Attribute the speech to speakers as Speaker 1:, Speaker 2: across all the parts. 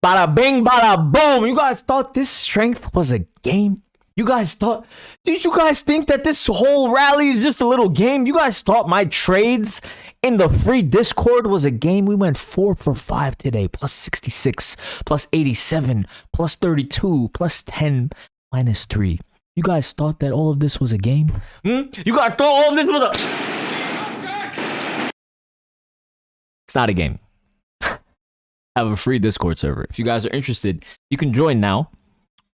Speaker 1: Bada bing, bada boom. You guys thought this strength was a game? Did you guys think that this whole rally is just a little game? You guys thought my trades in the free Discord was a game? We went 4 for 5 today, plus 66, plus 87, plus 32, plus 10, minus 3. You guys thought that all of this was a game? You guys thought all of this was a... It's not a game. I have a free Discord server. If you guys are interested, you can join now,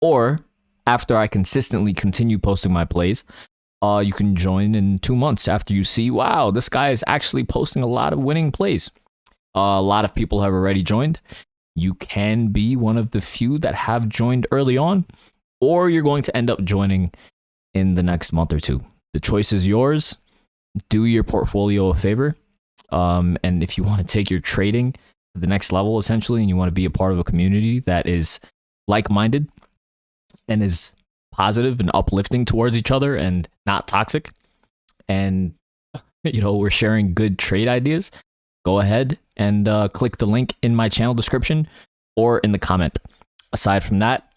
Speaker 1: or after I consistently continue posting my plays, you can join in 2 months after you see, wow, this guy is actually posting a lot of winning plays. A lot of people have already joined. You can be one of the few that have joined early on, or you're going to end up joining in the next month or two. The choice is yours. Do your portfolio a favor. And if you want to take your trading to the next level, essentially, and you want to be a part of a community that is like-minded and is positive and uplifting towards each other and not toxic, and we're sharing good trade ideas, go ahead and click the link in my channel description or in the comment. Aside from that,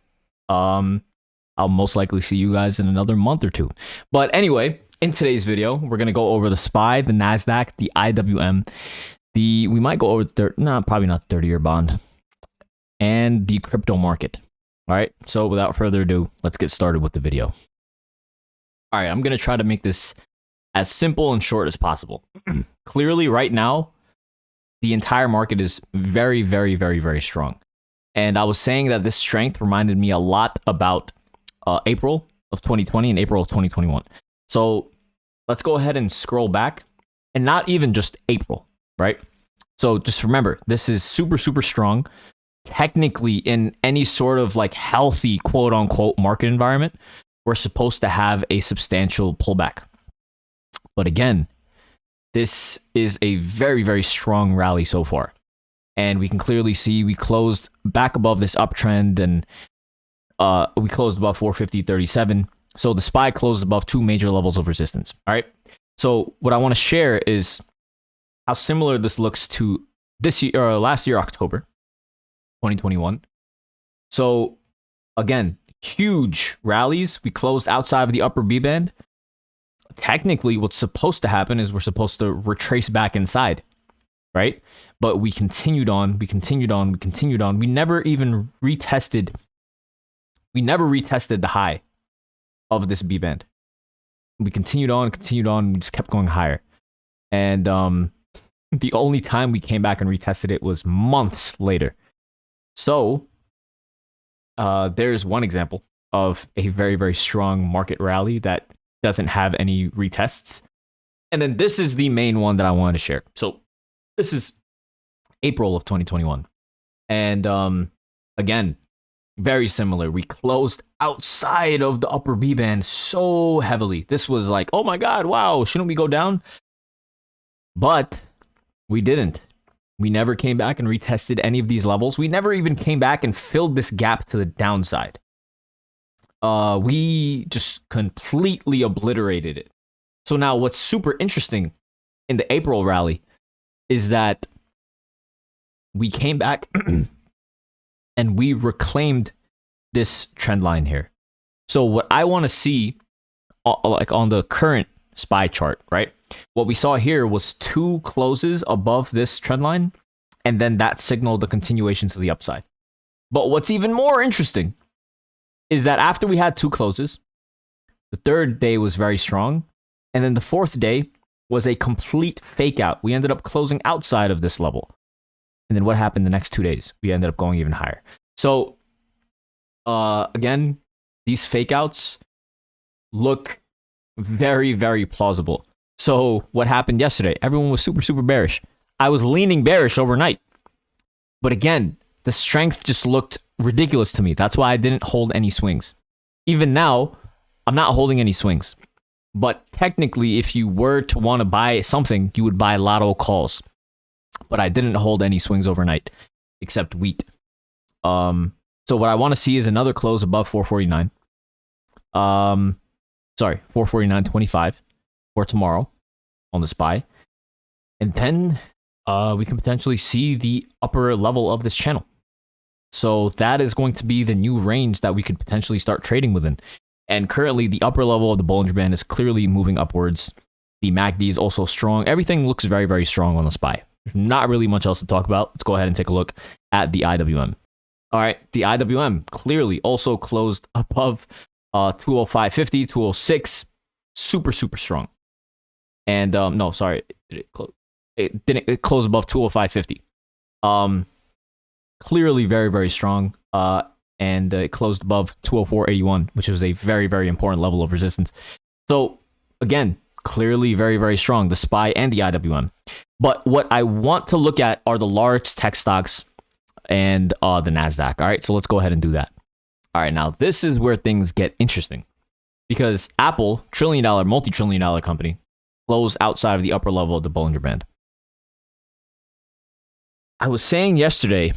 Speaker 1: I'll most likely see you guys in another month or two. But anyway, in today's video, we're gonna go over the SPY, the NASDAQ, the IWM, we might go over probably not 30-year bond, and the crypto market. All right, so without further ado, let's get started with the video. All right, I'm going to try to make this as simple and short as possible. Clearly, right now, the entire market is very, very, very, very strong. And I was saying that this strength reminded me a lot about April of 2020 and April of 2021. So let's go ahead and scroll back, and not even just April, right? So just remember, this is super, super strong. Technically, in any sort of like healthy quote unquote market environment, we're supposed to have a substantial pullback. But again, this is a very, very strong rally so far. And we can clearly see we closed back above this uptrend, and we closed above 450.37. So the SPY closed above 2 major levels of resistance. All right. So what I want to share is how similar this looks to this year or last year, October 2021. So again, huge rallies. We closed outside of the upper B band. Technically, what's supposed to happen is we're supposed to retrace back inside, right? But we continued on, we continued on, we continued on. We never even retested. We never retested the high of this B band. We continued on, we just kept going higher. And the only time we came back and retested it was months later. So there's one example of a very, very strong market rally that doesn't have any retests. And then this is the main one that I wanted to share. So this is April of 2021. And again, very similar. We closed outside of the upper B band so heavily. This was like, oh my God, wow, shouldn't we go down? But we didn't. We never came back and retested any of these levels. We never even came back and filled this gap to the downside. We just completely obliterated it. So now what's super interesting in the April rally is that we came back and we reclaimed this trend line here. So what I want to see, like on the current SPY chart, right? What we saw here was 2 closes above this trend line, and then that signaled the continuation to the upside. But what's even more interesting is that after we had 2 closes, the 3rd day was very strong, and then the 4th day was a complete fake out. We ended up closing outside of this level. And then what happened the next 2 days? We ended up going even higher. So again, these fake outs look very, very plausible. So what happened yesterday? Everyone was super, super bearish. I was leaning bearish overnight. But again, the strength just looked ridiculous to me. That's why I didn't hold any swings. Even now, I'm not holding any swings. But technically, if you were to want to buy something, you would buy lotto calls. But I didn't hold any swings overnight, except wheat. So what I want to see is another close above 449. Sorry, 449.25 for tomorrow on the SPY. And then we can potentially see the upper level of this channel. So that is going to be the new range that we could potentially start trading within. And currently, the upper level of the Bollinger Band is clearly moving upwards. The MACD is also strong. Everything looks very, very strong on the SPY. There's not really much else to talk about. Let's go ahead and take a look at the IWM. All right, the IWM clearly also closed above 205.50, 206. Super, super strong. And no, sorry, it didn't close above 205.50. Clearly very, very strong. And it closed above 204.81, which is a very, very important level of resistance. So again, clearly very, very strong, the SPY and the IWM. But what I want to look at are the large tech stocks and the NASDAQ. All right, so let's go ahead and do that. All right, now this is where things get interesting because Apple, trillion-dollar, multi-trillion-dollar company, closed outside of the upper level of the Bollinger Band. I was saying yesterday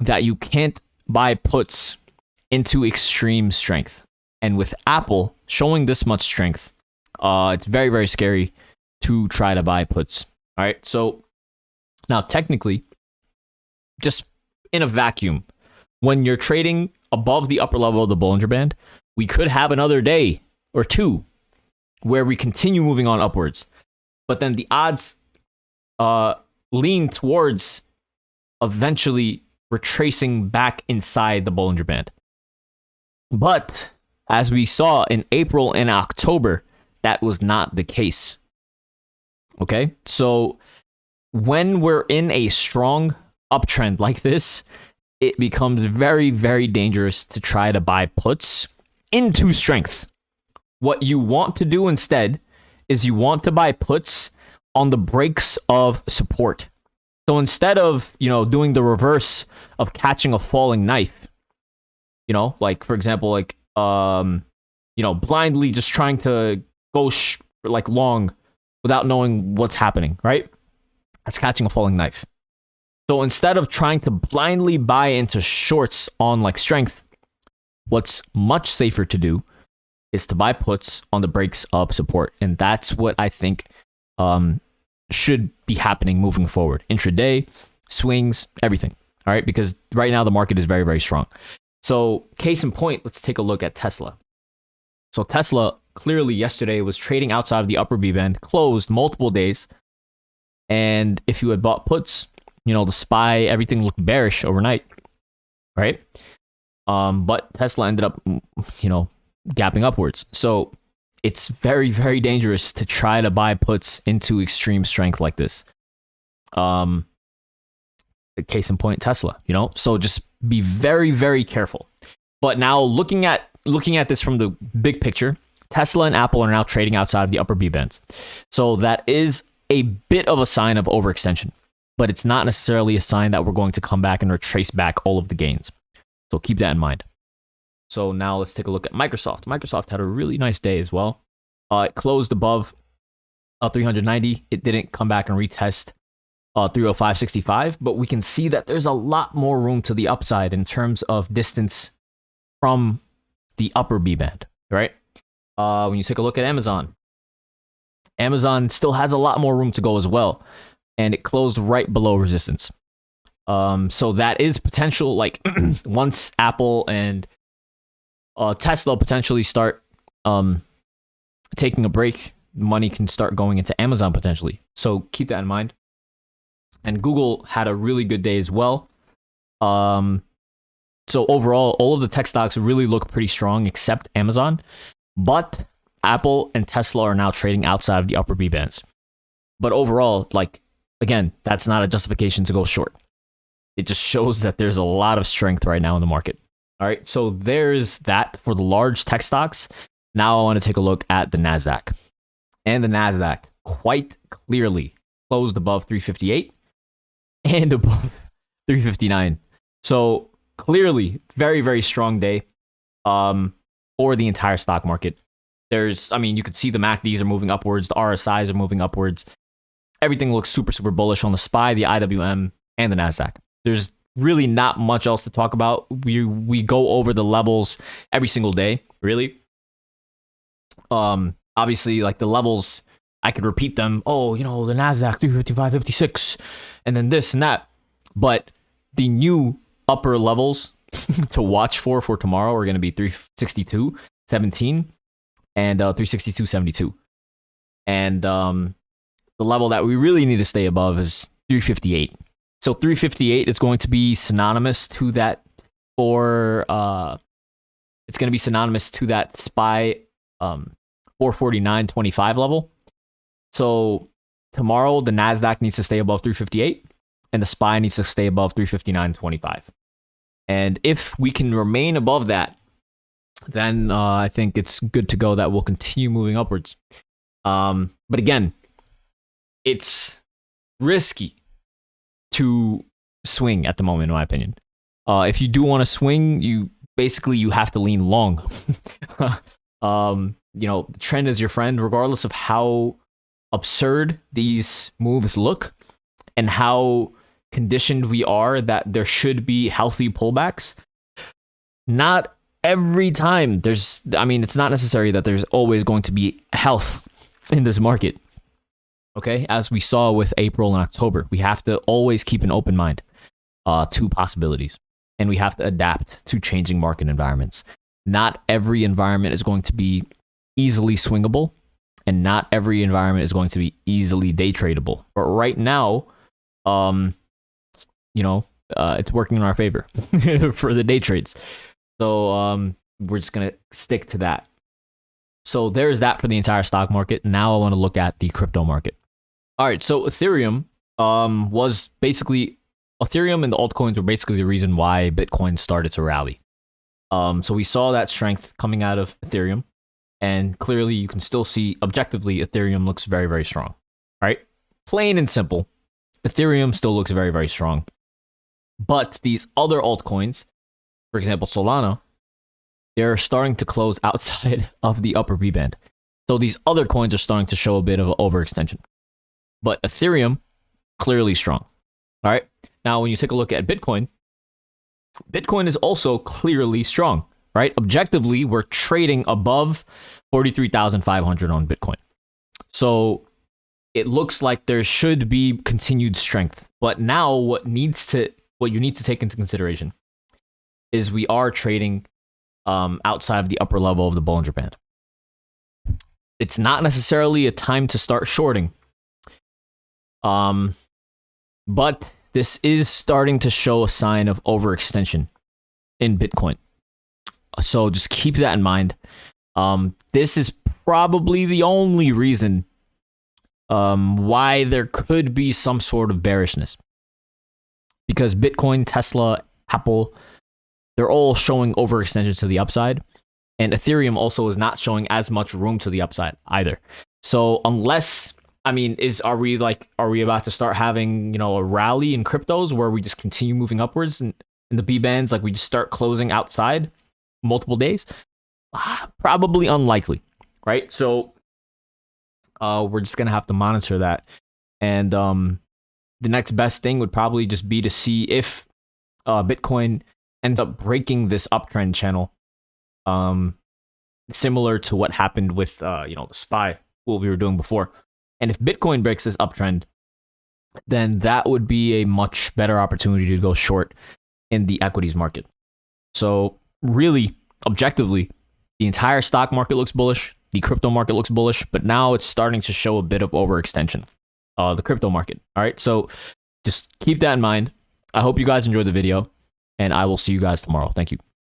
Speaker 1: that you can't buy puts into extreme strength. And with Apple showing this much strength, it's very, very scary to try to buy puts. All right, so now technically, just in a vacuum, when you're trading above the upper level of the Bollinger Band, we could have another day or two where we continue moving on upwards. But then the odds lean towards eventually retracing back inside the Bollinger Band. But as we saw in April and October, that was not the case. Okay, so when we're in a strong uptrend like this, it becomes very, very dangerous to try to buy puts into strength. What you want to do instead is you want to buy puts on the breaks of support. So instead of, doing the reverse of catching a falling knife, like for example, like blindly just trying to go long without knowing what's happening, right? That's catching a falling knife. So instead of trying to blindly buy into shorts on like strength, what's much safer to do is to buy puts on the breaks of support. And that's what I think should be happening moving forward. Intraday, swings, everything. All right, because right now the market is very, very strong. So case in point, let's take a look at Tesla. So Tesla clearly yesterday was trading outside of the upper B band, closed multiple days. And if you had bought puts, the SPY, everything looked bearish overnight, right? But Tesla ended up, gapping upwards. So it's very, very dangerous to try to buy puts into extreme strength like this. Case in point, Tesla, so just be very, very careful. But now looking at this from the big picture, Tesla and Apple are now trading outside of the upper B bands. So that is a bit of a sign of overextension, but it's not necessarily a sign that we're going to come back and retrace back all of the gains. So keep that in mind. So now let's take a look at Microsoft. Microsoft had a really nice day as well. It closed above 390. It didn't come back and retest 305.65, but we can see that there's a lot more room to the upside in terms of distance from the upper B band, right? When you take a look at Amazon still has a lot more room to go as well, and it closed right below resistance. So that is potential, like once Apple and Tesla potentially start taking a break, money can start going into Amazon potentially. So keep that in mind. And Google had a really good day as well. So overall, all of the tech stocks really look pretty strong except Amazon. But Apple and Tesla are now trading outside of the upper B bands. But overall, again, that's not a justification to go short. It just shows that there's a lot of strength right now in the market. All right, so there's that for the large tech stocks. Now I want to take a look at the NASDAQ. And the NASDAQ quite clearly closed above 358 and above 359. So clearly, very, very strong day for the entire stock market. You could see the MACDs are moving upwards. The RSIs are moving upwards. Everything looks super, super bullish on the SPY, the IWM, and the NASDAQ. There's really not much else to talk about. We go over the levels every single day, really. Obviously, the levels, I could repeat them. Oh, the NASDAQ 355.56, and then this and that. But the new upper levels to watch for tomorrow are going to be 362.17 and 362.72. And the level that we really need to stay above is 358. So 358 is going to be synonymous to that it's going to be synonymous to that SPY 449.25 level. So tomorrow the NASDAQ needs to stay above 358 and the SPY needs to stay above 359.25. And if we can remain above that, then I think it's good to go that we'll continue moving upwards. But again, it's risky to swing at the moment, in my opinion. If you do want to swing, you have to lean long. You know, the trend is your friend, regardless of how absurd these moves look and how conditioned we are that there should be healthy pullbacks. Not every time it's not necessary that there's always going to be health in this market. Okay, as we saw with April and October, we have to always keep an open mind to possibilities, and we have to adapt to changing market environments. Not every environment is going to be easily swingable, and not every environment is going to be easily day tradable. But right now, it's working in our favor for the day trades. So we're just gonna stick to that. So there's that for the entire stock market. Now I want to look at the crypto market. All right, so Ethereum and the altcoins were basically the reason why Bitcoin started to rally. So we saw that strength coming out of Ethereum, and clearly you can still see objectively Ethereum looks very, very strong. All right, plain and simple, Ethereum still looks very, very strong. But these other altcoins, for example, Solana, they're starting to close outside of the upper V band. So these other coins are starting to show a bit of an overextension. But Ethereum, clearly strong. All right. Now, when you take a look at Bitcoin, Bitcoin is also clearly strong, right? Objectively, we're trading above 43,500 on Bitcoin. So it looks like there should be continued strength. But now what you need to take into consideration is we are trading outside of the upper level of the Bollinger Band. It's not necessarily a time to start shorting. But this is starting to show a sign of overextension in Bitcoin. So just keep that in mind. This is probably the only reason why there could be some sort of bearishness. Because Bitcoin, Tesla, Apple, they're all showing overextension to the upside. And Ethereum also is not showing as much room to the upside either. So unless... are we about to start having, a rally in cryptos where we just continue moving upwards and in the B bands, like we just start closing outside multiple days? Probably unlikely, right? So we're just going to have to monitor that. And the next best thing would probably just be to see if Bitcoin ends up breaking this uptrend channel, similar to what happened with, the SPY, what we were doing before. And if Bitcoin breaks this uptrend, then that would be a much better opportunity to go short in the equities market. So really, objectively, the entire stock market looks bullish. The crypto market looks bullish, but now it's starting to show a bit of overextension, the crypto market. All right, so just keep that in mind. I hope you guys enjoyed the video, and I will see you guys tomorrow. Thank you.